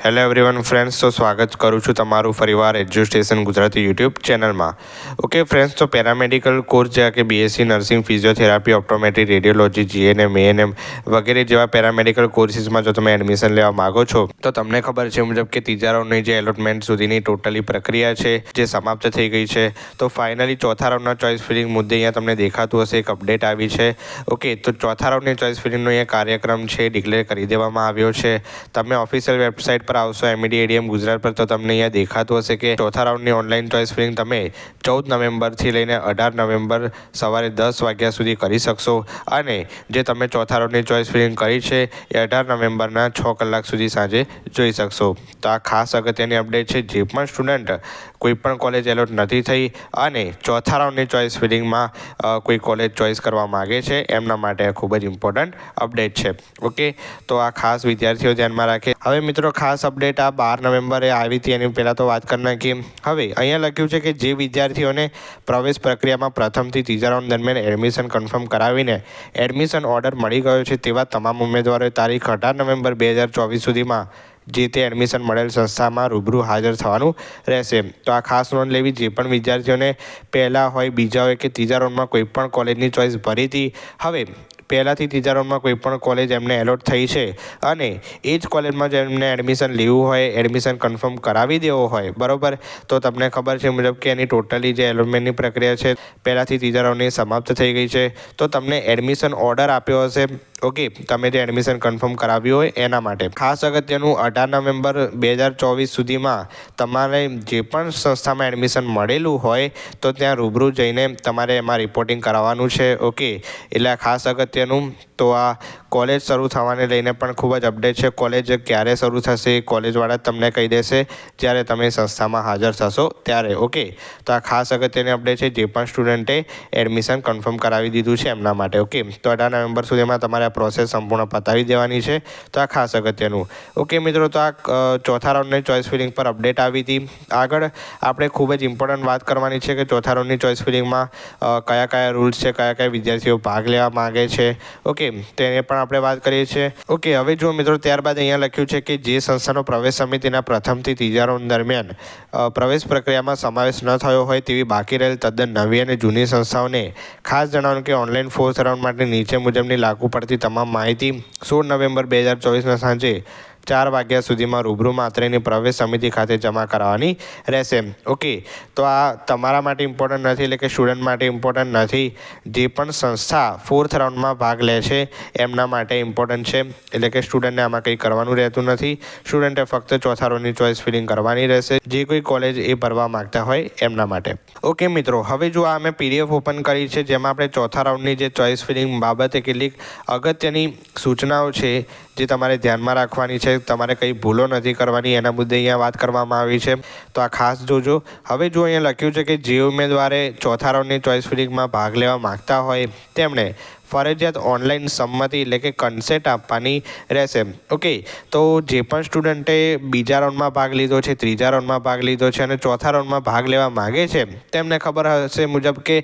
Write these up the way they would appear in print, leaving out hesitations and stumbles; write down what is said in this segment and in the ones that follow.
Hello everyone friends, તો સ્વાગત કરું છું તમારું ફરીવાર એજ્યુસ્ટેશન ગુજરાતી યુટ્યુબ ચેનલમાં. ઓકે ફ્રેન્ડ્સ, તો પેરામેડિકલ કોર્સ જેવા કે BSc nursing, physiotherapy, optometry, radiology, GNM, ANM વગેરે જેવા પેરામેડિકલ કોર્સીસમાં જો તમે એડમિશન લેવા માગો છો તો તમને ખબર છે મુજબ કે ત્રીજા રાઉન્ડની જે એલોટમેન્ટ સુધીની ટોટલી પ્રક્રિયા છે જે સમાપ્ત થઈ ગઈ છે. તો ફાઇનલી ચોથા રાઉન્ડના ચોઇસ ફિલિંગ મુદ્દે અહીંયા તમને દેખાતું હશે એક અપડેટ આવી છે. ઓકે, તો ચોથા રાઉન્ડની ચોઇસ ફિલિંગનો અહીંયા કાર્યક્રમ છે ડિક્લેર કરી દેવામાં આવ્યો છે. તમે ઓફિશિયલ વેબસાઇટ પર આવશો MED ગુજરાત પર તો તમને અહીંયા દેખાતું હશે કે ચોથા રાઉન્ડની ઓનલાઈન ચોઇસ ફિલિંગ તમે 14 નવેમ્બરથી લઈને 18 નવેમ્બર સવારે 10 વાગ્યા સુધી કરી શકશો. અને જે તમે ચોથા રાઉન્ડની ચોઇસ ફિલિંગ કરી છે એ 18 નવેમ્બરના 6 કલાક સુધી સાંજે જોઈ શકશો. તો આ ખાસ અગત્યની અપડેટ છે. જે પણ સ્ટુડન્ટ કોઈ પણ કોલેજ એલોટ નથી થઈ અને ચોથા રાઉન્ડની ચોઇસ ફિલિંગમાં કોઈ કોલેજ ચોઇસ કરવા માગે છે એમના માટે ખૂબ જ ઇમ્પોર્ટન્ટ અપડેટ છે. ઓકે, તો આ ખાસ વિદ્યાર્થીઓ ધ્યાનમાં રાખે. હવે મિત્રો, ખાસ અપડેટ આ 12 નવેમ્બરે આવી હતી એની પહેલાં તો વાત કરી નાખીએ. હવે અહીંયા લખ્યું છે કે જે વિદ્યાર્થીઓને પ્રવેશ પ્રક્રિયામાં પ્રથમથી ત્રીજા રાઉન્ડ દરમિયાન એડમિશન કન્ફર્મ કરાવીને એડમિશન ઓર્ડર મળી ગયો છે તેવા તમામ ઉમેદવારોએ તારીખ 18 નવેમ્બર 2024 સુધીમાં જે તે એડમિશન મળેલ સંસ્થામાં રૂબરૂ હાજર થવાનું રહેશે. તો આ ખાસ નોંધ લેવી. જે પણ વિદ્યાર્થીઓને પહેલાં હોય, બીજા હોય કે ત્રીજા રાઉન્ડમાં કોઈ પણ કોલેજની ચોઇસ ભરી હતી, હવે પહેલાંથી ત્રીજા રાઉન્ડમાં કોઈ પણ કોલેજ એમને એલોટ થઈ છે અને એ જ કોલેજમાં જો એમને એડમિશન લેવું હોય, એડમિશન કન્ફર્મ કરાવી દેવો હોય, બરાબર, તો તમને ખબર છે મુજબ કે એની ટોટલી જે એલોટમેન્ટની પ્રક્રિયા છે પહેલાંથી ત્રીજા રાઉન્ડની સમાપ્ત થઈ ગઈ છે. તો તમને એડમિશન ઓર્ડર આપ્યો હશે. ઓકે, તમે જે એડમિશન કન્ફર્મ કરાવ્યું હોય એના માટે ખાસ અગત્યનું 18 નવેમ્બર 2024 સુધીમાં તમારે જે પણ સંસ્થામાં એડમિશન મળેલું હોય તો ત્યાં રૂબરૂ જઈને તમારે એમાં રિપોર્ટિંગ કરાવવાનું છે. ઓકે, એટલે આ ખાસ અગત્યનું. તો આ કોલેજ શરૂ થવાને લઈને પણ ખૂબ જ અપડેટ છે. કોલેજ ક્યારે શરૂ થશે કોલેજવાળા તમને કહી દેશે જ્યારે તમે સંસ્થામાં હાજર થશો ત્યારે. ઓકે, તો આ ખાસ અગત્યની અપડેટ છે. જે પણ સ્ટુડન્ટે એડમિશન કન્ફર્મ કરાવી દીધું છે એમના માટે. ઓકે, તો 18 નવેમ્બર સુધીમાં તમારે આ પ્રોસેસ સંપૂર્ણ પતાવી દેવાની છે. તો આ ખાસ અગત્યનું. ઓકે મિત્રો, તો આ ચોથા રાઉન્ડની ચોઇસ ફિલિંગ પર અપડેટ આવી હતી. આગળ આપણે ખૂબ જ ઇમ્પોર્ટન્ટ વાત કરવાની છે કે ચોથા રાઉન્ડની ચોઇસ ફિલિંગમાં કયા કયા રૂલ્સ છે, કયા કયા વિદ્યાર્થીઓ ભાગ લેવા માગે છે. ઓકે, તેને પણ આપણે વાત કરીએ છીએ. ઓકે, હવે જુઓ મિત્રો, ત્યારબાદ અહીંયા લખ્યું છે કે જે સંસ્થાનો પ્રવેશ સમિતિના પ્રથમથી ત્રીજા રાઉન્ડ દરમિયાન પ્રવેશ પ્રક્રિયામાં સમાવેશ ન થયો હોય તેવી બાકી રહેલ તદ્દન નવી અને જૂની સંસ્થાઓને ખાસ જણાવ્યું કે ઓનલાઈન ફોર્થ રાઉન્ડ માટે નીચે મુજબની લાગુ પડતી તમામ માહિતી 16 નવેમ્બર 2024ના સાંજે 4 વાગ્યા સુધીમાં રૂબરૂ માત્રેની પ્રવેશ સમિતિ ખાતે જમા કરાવવાની રહેશે. ઓકે, તો આ તમારા માટે ઇમ્પોર્ટન્ટ નથી, એટલે કે સ્ટુડન્ટ માટે ઇમ્પોર્ટન્ટ નથી. જે પણ સંસ્થા ફોર્થ રાઉન્ડમાં ભાગ લે છે એમના માટે ઇમ્પોર્ટન્ટ છે. એટલે કે સ્ટુડન્ટને આમાં કંઈ કરવાનું રહેતું નથી. સ્ટુડન્ટે ફક્ત ચોથા રાઉન્ડની ચોઇસ ફિલિંગ કરવાની રહેશે જે કોઈ કોલેજ એ ભરવા માગતા હોય એમના માટે. ઓકે મિત્રો, હવે જો આ મેં PDF ઓપન કરી છે જેમાં આપણે ચોથા રાઉન્ડની જે ચોઇસ ફિલિંગ બાબતે કેટલીક અગત્યની સૂચનાઓ છે જે તમારે ધ્યાનમાં રાખવાની છે. તમારે કંઈ ભૂલો નથી કરવાની એના મુદ્દે અહીંયા વાત કરવામાં આવી છે. તો આ ખાસ જોજો. હવે જો અહીંયા લખ્યું છે કે જે ઉમેદવારે ચોથા રાઉન્ડની ચોઇસ ફિલિંગમાં ભાગ લેવા માગતા હોય તેમણે ફરજિયાત ઓનલાઈન સંમતિ એટલે કે કન્સેન્ટ આપવાની રહેશે. ઓકે, તો જે પણ સ્ટુડન્ટે બીજા રાઉન્ડમાં ભાગ લીધો છે, ત્રીજા રાઉન્ડમાં ભાગ લીધો છે અને ચોથા રાઉન્ડમાં ભાગ લેવા માગે છે તેમને ખબર હશે મુજબ કે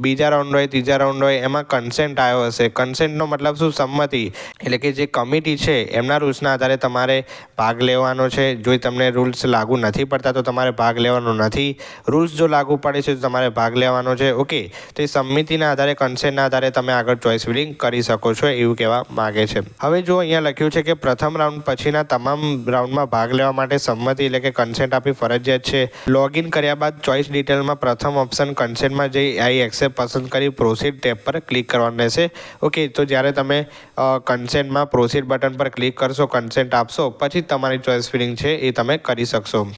બીજા રાઉન્ડ હોય, ત્રીજા રાઉન્ડ હોય, એમાં કન્સેન્ટ આવ્યો હશે. કન્સેન્ટનો મતલબ શું? સંમતિ. એટલે કે જે કમિટી છે એમના રૂલ્સના આધારે તમારે ભાગ લેવાનો છે. જો તમને રૂલ્સ લાગુ નથી પડતા તો તમારે ભાગ લેવાનો નથી. રૂલ્સ જો લાગુ પડે છે તો તમારે ભાગ લેવાનો છે. ઓકે, તો એ સમિતિના આધારે, કન્સેન્ટના આધારે તમે આગળ ચોઇસ ફિલિંગ કરી શકો છો એવું કહેવા માગે છે. હવે જો અહીંયા લખ્યું છે કે પ્રથમ રાઉન્ડ પછીના તમામ રાઉન્ડમાં ભાગ લેવા માટે સંમતિ એટલે કે કન્સેન્ટ આપવી ફરજિયાત છે. લોગિન કર્યા બાદ ચોઇસ ડિટેલમાં પ્રથમ ઓપ્શન કન્સેન્ટમાં જઈ આઈ એક્સેપ્ટ પસંદ કરી પ્રોસીડ ટેબ પર ક્લિક કરવાનું રહેશે. ઓકે, તો જ્યારે તમે કન્સેન્ટમાં પ્રોસીડ બટન પર ક્લિક કરશો, કન્સેન્ટ આપશો, પછી તમારી ચોઇસ ફિલિંગ છે એ તમે કરી શકશો.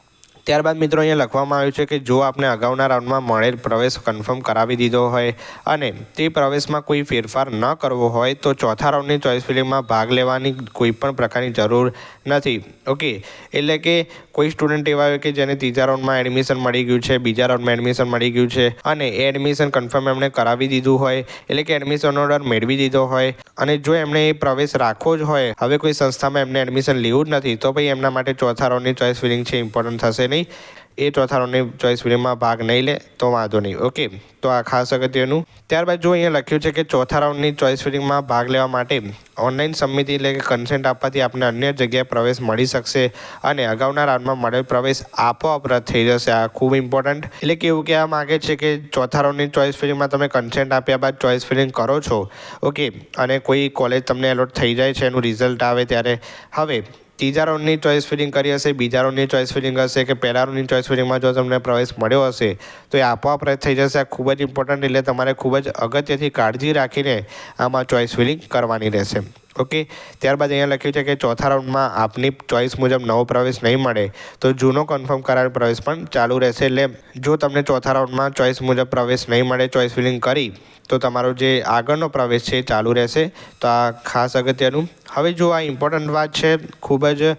ત્યારબાદ મિત્રો અહીંયા લખવામાં આવ્યું છે કે જો આપને અગાઉના રાઉન્ડમાં મળેલ પ્રવેશ કન્ફર્મ કરાવી દીધો હોય અને તે પ્રવેશમાં કોઈ ફેરફાર ન કરવો હોય તો ચોથા રાઉન્ડની ચોઇસ ફિલિંગમાં ભાગ લેવાની કોઈ પણ પ્રકારની જરૂર નથી. ઓકે, એટલે કે કોઈ સ્ટુડન્ટ એવા હોય કે જેને ત્રીજા રાઉન્ડમાં એડમિશન મળી ગયું છે, બીજા રાઉન્ડમાં એડમિશન મળી ગયું છે અને એ એડમિશન કન્ફર્મ એમણે કરાવી દીધું હોય, એટલે કે એડમિશન ઓર્ડર મેળવી દીધો હોય અને જો એમણે એ પ્રવેશ રાખવો જ હોય, હવે કોઈ સંસ્થામાં એમને એડમિશન લેવું જ નથી, તો ભાઈ એમના માટે ચોથા રાઉન્ડની ચોઇસ ફિલિંગ છે ઇમ્પોર્ટન્ટ થશે નહીં. એ ચોથા રાઉન્ડની ચોઈસ ફિલિંગમાં ભાગ નહીં લે તો વાંધો નહીં. ઓકે, તો આ ખાસ અગત્યનું. ત્યારબાદ જો અહીંયા લખ્યું છે કે ચોથા રાઉન્ડની ચોઈસ ફિલિંગમાં ભાગ લેવા માટે ઓનલાઈન સંમતિ એટલે કે કન્સેન્ટ આપવાથી આપને અન્ય જગ્યાએ પ્રવેશ મળી શકશે અને અગાઉના રાઉન્ડમાં મળેલ પ્રવેશ આપોઆપ રદ થઈ જશે. આ ખૂબ ઇમ્પોર્ટન્ટ. એટલે કે એવું કહેવા માગે છે કે ચોથા રાઉન્ડની ચોઈસ ફિલિંગમાં તમે કન્સેન્ટ આપ્યા બાદ ચોઈસ ફિલિંગ કરો છો, ઓકે, અને કોઈ કોલેજ તમને એલોટ થઈ જાય છે, એનું રિઝલ્ટ આવે ત્યારે હવે ત્રીજા રાઉન્ડની ચોઈસ ફિલિંગ કરી હશે, બીજા રાઉન્ડની ચોઈસ ફિલિંગ હશે કે પહેલા રાઉન્ડની ચોઈસ ફિલિંગમાં જો તમને પ્રવેશ મળ્યો હશે તો એ આપોઆપ રદ થઈ જશે. આ ખૂબ જ ઇમ્પોર્ટન્ટ. એટલે તમારે ખૂબ જ અગત્યથી કાળજી રાખીને આમાં ચોઈસ ફિલિંગ કરવાની રહેશે. ઓકે, ત્યારબાદ અહીંયા લખ્યું છે કે ચોથા રાઉન્ડમાં આપની ચોઈસ મુજબ નવો પ્રવેશ નહીં મળે તો જૂનો કન્ફર્મ કરાયેલ પ્રવેશ પણ ચાલુ રહેશે. એટલે જો તમને ચોથા રાઉન્ડમાં ચોઈસ મુજબ પ્રવેશ નહીં મળે, ચોઈસ ફિલિંગ કરી, તો તમારો જે આગળનો પ્રવેશ છે એ ચાલુ રહેશે. તો આ ખાસ અગત્યનું. હવે જો આ ઇમ્પોર્ટન્ટ વાત છે, ખૂબ જ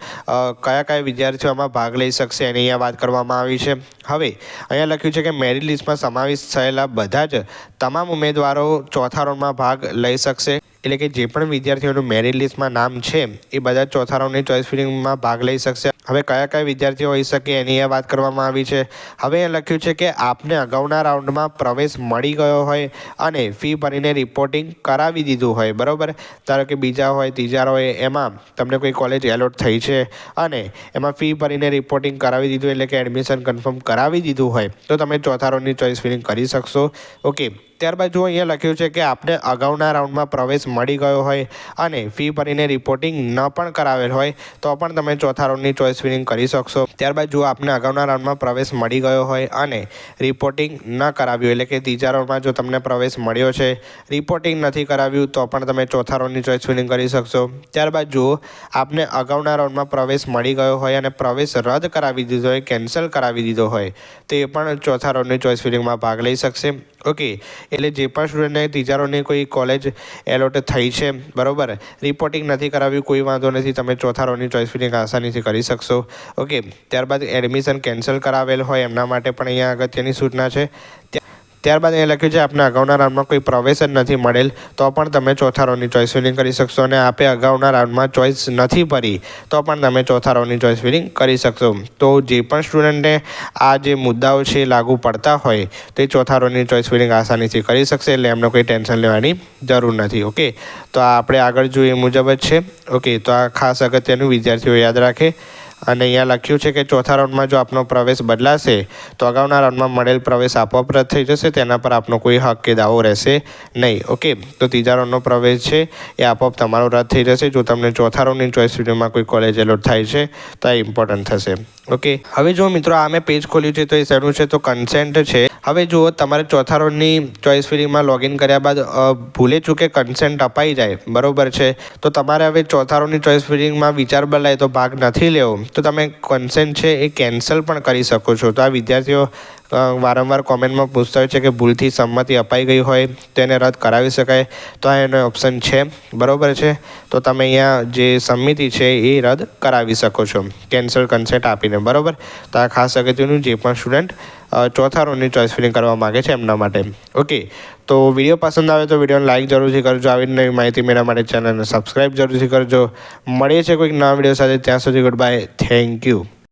કયા વિદ્યાર્થીઓ આમાં ભાગ લઈ શકશે એની અહીંયા વાત કરવામાં આવી છે. હવે અહીંયા લખ્યું છે કે મેરિટ લિસ્ટમાં સમાવેશ થયેલા બધા જ તમામ ઉમેદવારો ચોથા રાઉન્ડમાં ભાગ લઈ શકશે. એટલે કે જે પણ વિદ્યાર્થીઓનું મેરિટ લિસ્ટમાં નામ છે એ બધા ચોથા રાઉન્ડની ચોઈસ ફિલિંગમાં ભાગ લઈ શકશે. હવે કયા વિદ્યાર્થીઓ હોઈ શકે એની અહીંયા વાત કરવામાં આવી છે. હવે અહીંયા લખ્યું છે કે આપને અગાઉના રાઉન્ડમાં પ્રવેશ મળી ગયો હોય અને ફી ભરીને રિપોર્ટિંગ કરાવી દીધું હોય, બરાબર. ધારો કે બીજા હોય, ત્રીજા હોય, એમાં તમને કોઈ કોલેજ એલોટ થઈ છે અને એમાં ફી ભરીને રિપોર્ટિંગ કરાવી દીધું એટલે કે એડમિશન કન્ફર્મ કરાવી દીધું હોય તો તમે ચોથા રાઉન્ડની ચોઈસ ફિલિંગ કરી શકશો. ઓકે, ત્યારબાદ જો અહીંયા લખ્યું છે કે આપને અગાઉના રાઉન્ડમાં પ્રવેશ મળી ગયો હોય અને ફી ભરીને રિપોર્ટિંગ ન પણ કરાવેલ હોય તો પણ તમે ચોથા રાઉન્ડની ચોઈસ ફિલિંગ કરી શકશો. ત્યારબાદ જો આપને અગાઉના રાઉન્ડમાં પ્રવેશ મળી ગયો હોય અને રિપોર્ટિંગ ન કરાવ્યું એટલે કે ત્રીજા રાઉન્ડમાં જો તમને પ્રવેશ મળ્યો છે, રિપોર્ટિંગ નથી કરાવ્યું તો પણ તમે ચોથા રાઉન્ડની ચોઈસ ફિલિંગ કરી શકશો. ત્યારબાદ જો આપને અગાઉના રાઉન્ડમાં પ્રવેશ મળી ગયો હોય અને પ્રવેશ રદ કરાવી દીધો હોય, કેન્સલ કરાવી દીધો હોય તો એ પણ ચોથા રાઉન્ડની ચોઈસ ફિલિંગમાં ભાગ લઈ શકશે. ઓકે, એટલે જે પણ સ્ટુડન્ટને ત્રીજા રાઉન્ડની કોઈ કોલેજ એલોટ થઈ છે, બરાબર, રિપોર્ટિંગ નથી કરાવ્યું, કોઈ વાંધો નથી, તમે ચોથા રાઉન્ડની ચોઈસ ફિલિંગ આસાનીથી કરી શકશો. ઓકે, ત્યારબાદ એડમિશન કેન્સલ કરાવેલ હોય એમના માટે પણ અહીંયા અગત્યની સૂચના છે. ત્યારબાદ અહીંયા લખ્યું છે આપને અગાઉના રાઉન્ડમાં કોઈ પ્રવેશ જ નથી મળેલ તો પણ તમે ચોથા રાઉન્ડની ચોઈસ ફિલિંગ કરી શકશો અને આપે અગાઉના રાઉન્ડમાં ચોઈસ નથી ભરી તો પણ તમે ચોથા રાઉન્ડની ચોઈસ ફિલિંગ કરી શકશો. તો જે પણ સ્ટુડન્ટને આ જે મુદ્દાઓ છે લાગુ પડતા હોય તો એ ચોથા રાઉન્ડની ચોઈસ ફિલિંગ આસાનીથી કરી શકશે. એટલે એમને કોઈ ટેન્શન લેવાની જરૂર નથી. ઓકે, તો આ આપણે આગળ જોઈએ એ મુજબ જ છે. ઓકે, તો આ ખાસ અગત્યનું વિદ્યાર્થીઓ યાદ રાખે. અને અહીંયા લખ્યું છે કે ચોથા રાઉન્ડમાં જો આપનો પ્રવેશ બદલાશે તો અગાઉના રાઉન્ડમાં મળેલ પ્રવેશ આપોઆપ રદ થઈ જશે, તેના પર આપનો કોઈ હક કે દાવો રહેશે નહીં. ઓકે, તો ત્રીજા રાઉન્ડનો પ્રવેશ છે એ આપોઆપ તમારો રદ થઈ જશે જો તમને ચોથા રાઉન્ડની ચોઈસ ફિલિંગમાં કોઈ કોલેજ એલોટ થાય છે તો આ ઇમ્પોર્ટન્ટ થશે. ઓકે, હવે જો મિત્રો આ મેં પેજ ખોલ્યું છે તો એ શેનું છે તો કન્સેન્ટ છે. હવે જુઓ, તમારે ચોથા રાઉન્ડની ચોઈસ ફિલિંગમાં લોગિન કર્યા બાદ ભૂલે ચૂકે કન્સેન્ટ અપાઈ જાય, બરાબર છે, તો તમારે હવે ચોથા રાઉન્ડની ચોઈસ ફિલિંગમાં વિચાર બદલાય તો ભાગ નથી લેવો તો તમે કન્સેન્ટ છે એ કેન્સલ પણ કરી શકો છો. તો આ વિદ્યાર્થીઓ વારંવાર કોમેન્ટમાં પૂછતા હોય છે કે ભૂલથી સંમતિ અપાઈ ગઈ હોય તો એને રદ કરાવી શકાય, તો આ એનો ઓપ્શન છે, બરાબર છે. તો તમે અહીંયા જે સંમતિ છે એ રદ કરાવી શકો છો કેન્સલ કન્સેન્ટ આપીને, બરાબર. તો આ ખાસ અગત્યનું જે પણ સ્ટુડન્ટ ચોથા રાઉન્ડની ચોઈસ ફિલિંગ કરવા માગે છે એમના માટે. ઓકે, તો વિડીયો પસંદ આવે તો વિડીયોને લાઇક જરૂરથી કરજો. આવી નવી માહિતી મેળવવા માટે ચેનલને સબસ્ક્રાઈબ જરૂરથી કરજો. મળીએ છીએ કોઈક નવા વિડીયો સાથે. ત્યાં સુધી ગુડ બાય. Thank you.